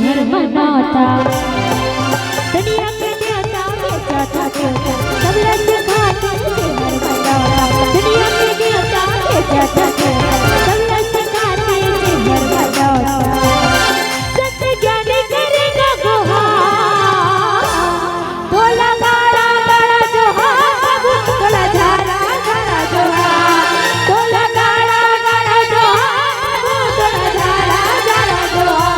हर मनाता दुनिया के देवता बेचा था सब रस खाते से हर मनाता दुनिया के देवता बेचा था सब रस खाते से हर मनाता सत्य ज्ञान करेगा गुहार तोला गाड़ा गाड़ा जोहार तोला झारा झारा जोहार तोला गाड़ा गाड़ा जोहार तोला झारा झारा जोहार।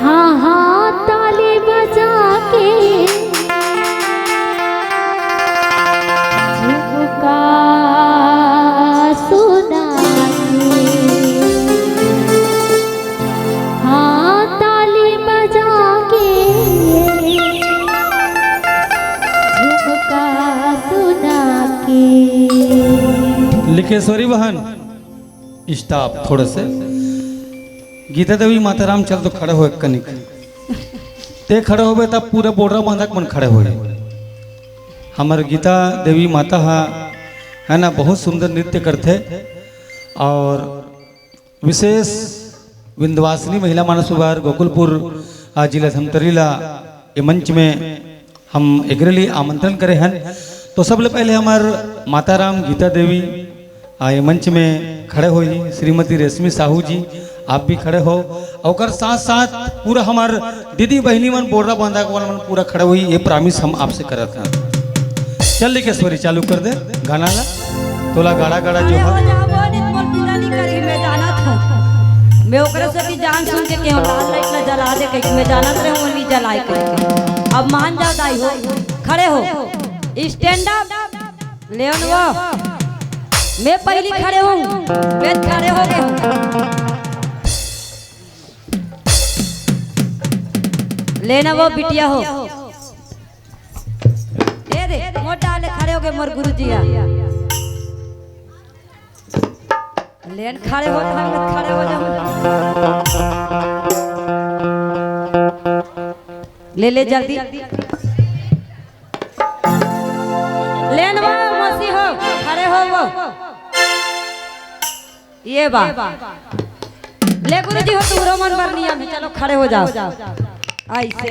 हाँ हाँ ताली बजा के झुमका सुना के हाँ ताली बजा के झुमका सुना के। लिखेश्वरी बहन स्टॉप थोड़े से गीता देवी माताराम चल तो खड़े हो कनिक ते खड़े होबे तब पूरे बॉर्डर बांधक मन खड़े हो हमारे गीता देवी माता है ना बहुत सुंदर नृत्य करते और विशेष विंध्यवासिनी महिला मानस विभाग गोकुलपुर जिला धमतरीला ये मंच में हम एकरे लिए आमंत्रण करे हैं। तो सबसे पहले हमारे माताराम गीता देवी ये मंच में खड़े हुई श्रीमती रेशमी साहू जी आप भी खड़े हो और साथ साथ पूरा हमार दीदी बहनी मन बोरा बांधा वाला मन पूरा खड़े हुई ये प्रॉमिस हम आपसे करत हैं। चल लिखेश्वरी चालू कर दे गाना ला तोला गाड़ा गाड़ा जो है मैं ओकरे से भी जान सुन के केहू लाल लाइट ना जला दे कहीं मैं जानत रहे हूं नहीं जलाए करके। अब मान जाओ दाई हो खड़े हो स्टैंड अप लेन वो मैं पहली खड़े हूं मैं खड़े हो गए लेना वो बिटिया हो दे दे मोटा ले खड़े हो गए मोर गुरुजी लेन खड़े हो खड़े हो जाओ ले जल्दी लेन वो मसी हो खड़े हो वो ये बा ले गुरुजी हो तू रोमन बरनिया में चलो खड़े हो जाओ ऐसे